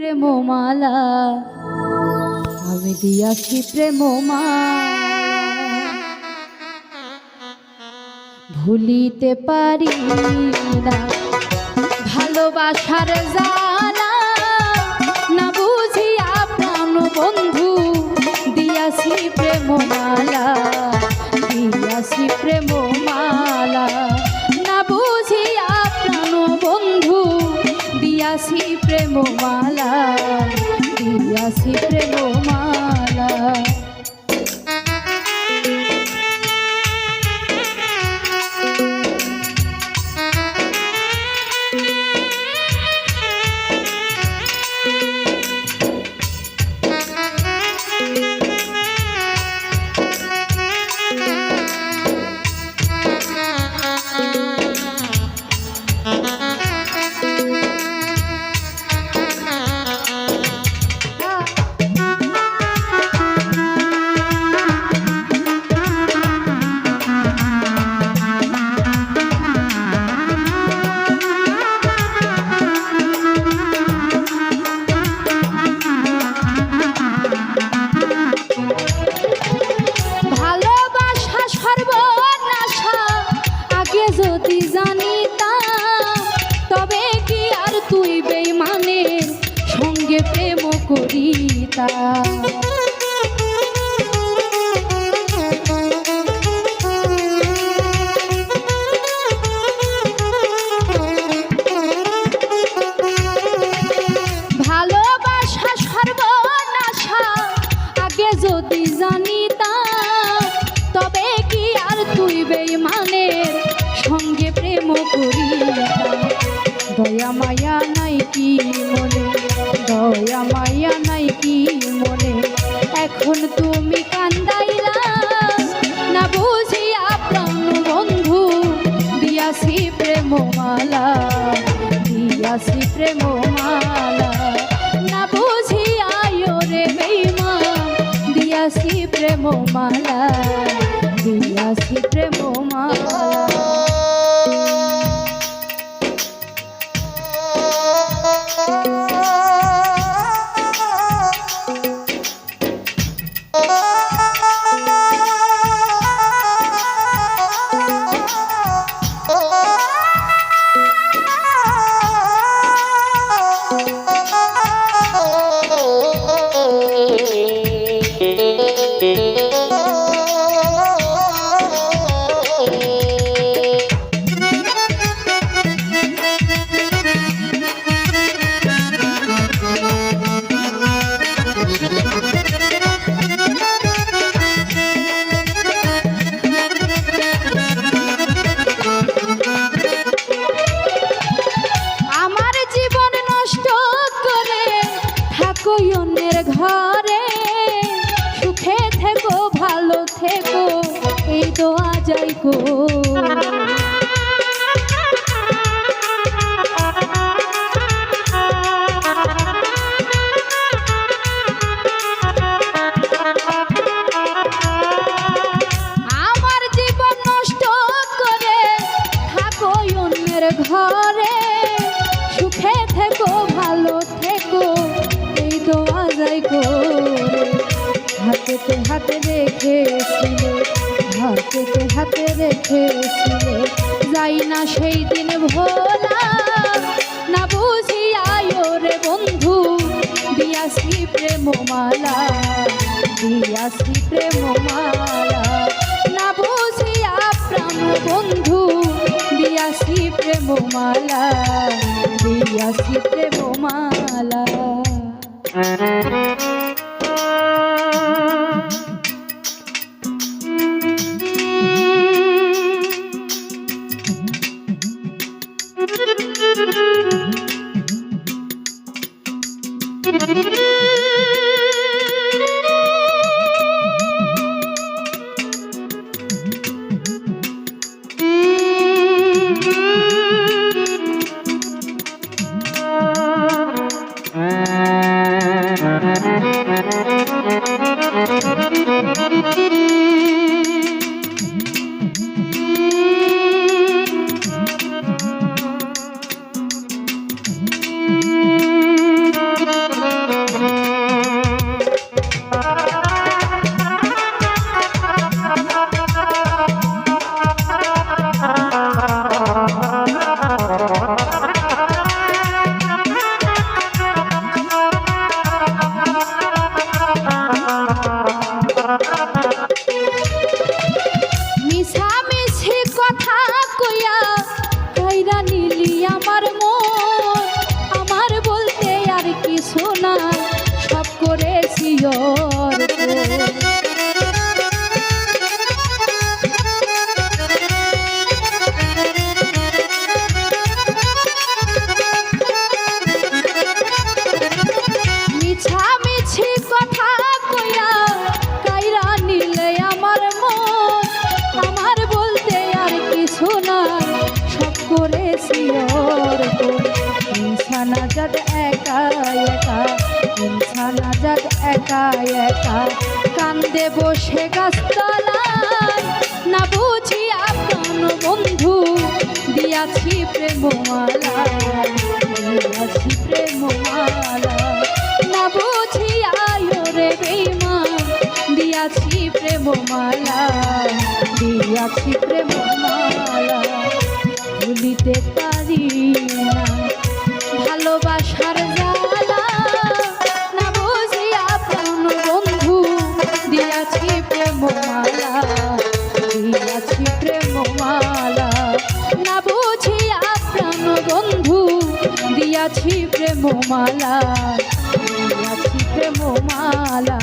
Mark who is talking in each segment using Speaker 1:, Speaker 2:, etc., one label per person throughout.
Speaker 1: প্রেমমালা আমি দিয়াছি প্রেমমালা ভুলিতে পারি না ভালোবাসার জ্বালা না বুঝিয়া প্রাণ বন্ধু দিয়াছি প্রেমমালা দিয়াছি প্রেমমালা না বুঝিয়া প্রাণ বন্ধু দিয়াছি প্রেমমালা দিয়াছি প্রেমমালা যদি জানিতাম তবে কি আর তুই বেঈমানের সঙ্গে প্রেম করিতাম ভালোবাসা সর্বনাশা আগে যদি জানিতাম তবে কি আর তুই বেঈমানের সঙ্গে প্রেম করিতাম দয়া মায়া নাই কি মনে দয়া মায়া নাই কি মনে এখন তুমি কান্দাইলা না বুঝিয়া প্রাণ বন্ধু দিয়াছি প্রেমমালা দিয়াছি প্রেমমালা না বুঝিয়া রে বেঈমান দিয়াছি প্রেমমালা দিয়াছি প্রেমমালা অন্যের ঘরে সুখে থেকো ভালো থেকো এই দোয়া যাই গো আমার জীবন নষ্ট করে থাকো অন্যের ঘরে সুখে থেকো ভালো থেকো দোয়া যাই গো হাতেতে হাতে রেখেছিলে হাতেতে হাতে রেখেছিলে যাই না সেই দিন ভোলা না বুঝিয়া রে বন্ধু দিয়াছি প্রেমমালা দিয়াছি প্রেমমালা না বুঝিয়া প্রাণ বন্ধু দিয়াছি প্রেমমালা দিয়াছি প্রেমমালা নাজাত একা একা কান্দে বসে গাছতলায়, না বুঝিয়া প্রাণ বন্ধু দিয়াছি প্রেমমালা, দিয়াছি প্রেমমালা, না বুঝিয়া ওরে বেঈমান দিয়াছি প্রেমমালা, দিয়াছি প্রেমমালা। ভুলিতে পারি না ভালোবাসার জ্বালা, না বুঝিয়া প্রাণ বন্ধু দিয়াছি প্রেমমালা, দিয়াছি প্রেমমালা, না বুঝিয়া প্রাণ বন্ধু দিয়াছি প্রেমমালা, দিয়াছি প্রেমমালা,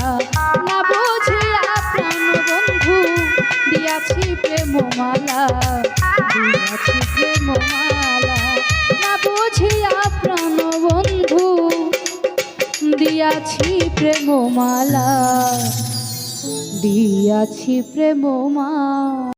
Speaker 1: না বুঝিয়া প্রাণ বন্ধু দিয়াছি প্রেমমালা, দিয়াছি প্রেমমালা, না বুঝিয়া প্রাণ বন্ধু দিয়াছি প্রেমমালা, দিয়াছি প্রেমমালা।